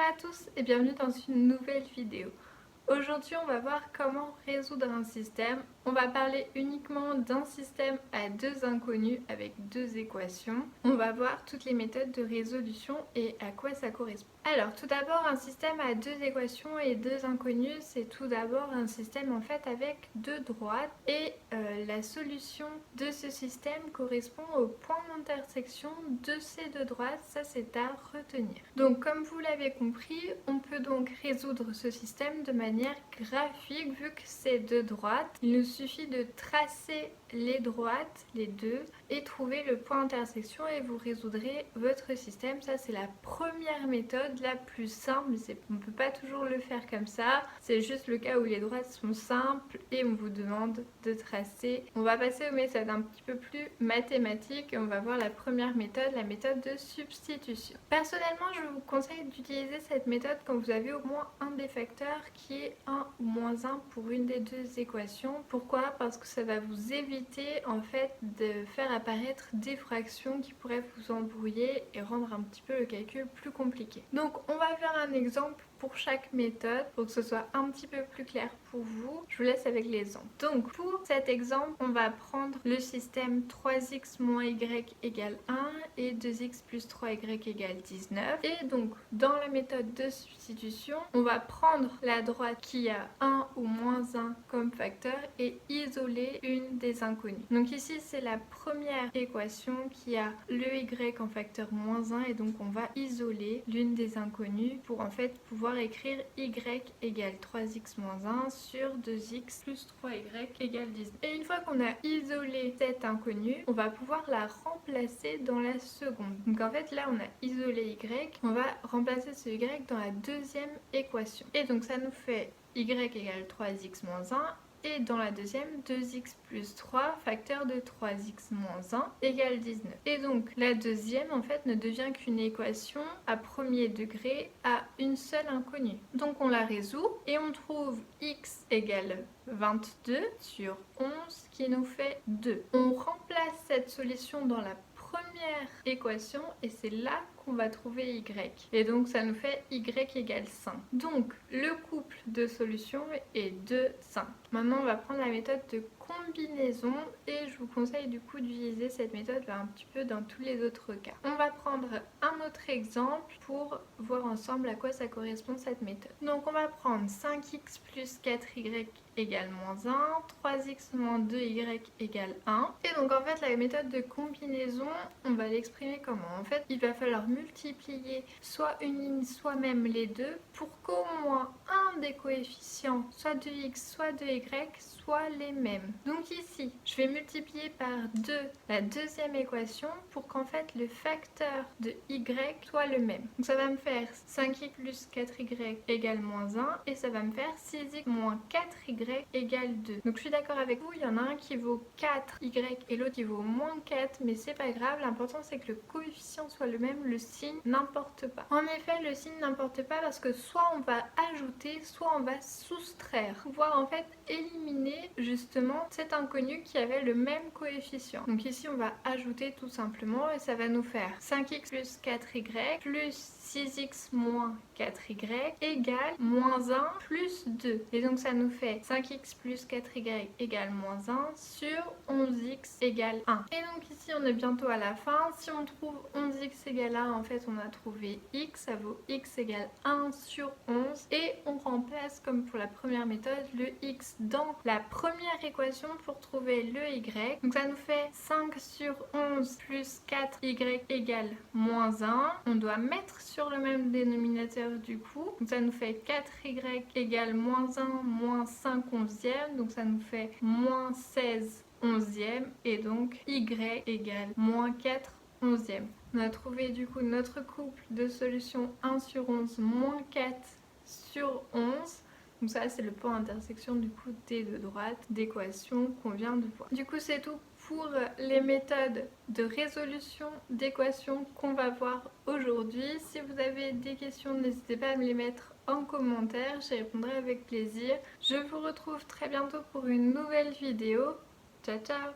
à tous et bienvenue dans une nouvelle vidéo. Aujourd'hui on va voir comment résoudre un système. On va parler uniquement d'un système à deux inconnus avec deux équations. On va voir toutes les méthodes de résolution et à quoi ça correspond. Alors tout d'abord, un système à deux équations et deux inconnus, c'est tout d'abord un système en fait avec deux droites et la solution de ce système correspond au point d'intersection de ces deux droites. Ça c'est à retenir. Donc comme vous l'avez compris, on peut donc résoudre ce système de manière graphique vu que c'est deux droites. Il nous suffit de tracer les droites, les deux, et trouver le point d'intersection et vous résoudrez votre système. Ça c'est la première méthode, la plus simple. On ne peut pas toujours le faire comme ça. C'est juste le cas où les droites sont simples et on vous demande de tracer. On va passer aux méthodes un petit peu plus mathématiques et on va voir la première méthode, la méthode de substitution. Personnellement, je vous conseille d'utiliser cette méthode quand vous avez au moins un des facteurs qui est 1 ou moins 1 pour une des deux équations. Pourquoi? Parce que ça va vous éviter en fait de faire apparaître des fractions qui pourraient vous embrouiller et rendre un petit peu le calcul plus compliqué. Donc on va faire un exemple pour chaque méthode pour que ce soit un petit peu plus clair pour vous. Je vous laisse avec l'exemple. Donc pour cet exemple, on va prendre le système 3x moins y égale 1 et 2x plus 3y égale 19. Et donc dans la méthode de substitution, on va prendre la droite qui a 1 ou moins 1 comme facteur et isoler une des inconnues. Donc ici c'est la première équation qui a le y en facteur moins 1 et donc on va isoler l'une des inconnues pour en fait pouvoir écrire y égale 3x moins 1 sur 2x plus 3y égale 19. Et une fois qu'on a isolé cette inconnue, on va pouvoir la remplacer dans la seconde. Donc en fait là on a isolé y, on va remplacer ce y dans la deuxième équation. Et donc ça nous fait y égale 3x moins 1 et dans la deuxième 2x plus 3 facteur de 3x moins 1 égale 19. Et donc la deuxième en fait ne devient qu'une équation à premier degré à une seule inconnue. Donc on la résout et on trouve x égale 22 sur 11 qui nous fait 2. On remplace cette solution dans la première équation et c'est là qu'on va trouver y. Et donc ça nous fait y égale 5. Donc le couple de solutions est de 5. Maintenant on va prendre la méthode de combinaison et je vous conseille du coup d'utiliser cette méthode un petit peu dans tous les autres cas. On va prendre un autre exemple pour voir ensemble à quoi ça correspond cette méthode. Donc on va prendre 5x plus 4y égale moins 1, 3x moins 2y égale 1. Et donc en fait la méthode de combinaison, on va l'exprimer comment? En fait il va falloir multiplier soit une ligne soit même les deux pour qu'au moins un des coefficients, soit de x soit de y, soit les mêmes. Donc ici je vais multiplier par 2 la deuxième équation pour qu'en fait le facteur de y soit le même. Donc ça va me faire 5x plus 4y égale moins 1 et ça va me faire 6x moins 4y égale 2. Donc je suis d'accord avec vous, il y en a un qui vaut 4y et l'autre qui vaut moins 4, mais c'est pas grave, l'important c'est que le coefficient soit le même, le signe n'importe pas. En effet, le signe n'importe pas parce que soit on va ajouter, soit on va soustraire, pouvoir en fait éliminer justement cet inconnu qui avait le même coefficient. Donc ici on va ajouter tout simplement et ça va nous faire 5x plus 4y plus 6x moins 4y égale moins 1 plus 2. Et donc ça nous fait 5x plus 4y égale moins 1 sur 11x égale 1. Et donc ici on est bientôt à la fin. Si on trouve 11x égale 1, en fait on a trouvé x, ça vaut x égale 1 sur 11. Et on remplace comme pour la première méthode le x dans la première équation pour trouver le y. Donc ça nous fait 5 sur 11 plus 4y égale moins 1. On doit mettre sur le même dénominateur du coup. Donc ça nous fait 4y égale moins 1 moins 5 onzièmes. Donc ça nous fait moins 16 onzièmes. Et donc y égale moins 4 onzièmes. On a trouvé du coup notre couple de solutions 1 sur 11 moins 4 sur 11. Donc ça c'est le point d'intersection du coup des deux droites d'équation qu'on vient de voir. Du coup c'est tout pour les méthodes de résolution d'équations qu'on va voir aujourd'hui. Si vous avez des questions, n'hésitez pas à me les mettre en commentaire, j'y répondrai avec plaisir. Je vous retrouve très bientôt pour une nouvelle vidéo. Ciao ciao!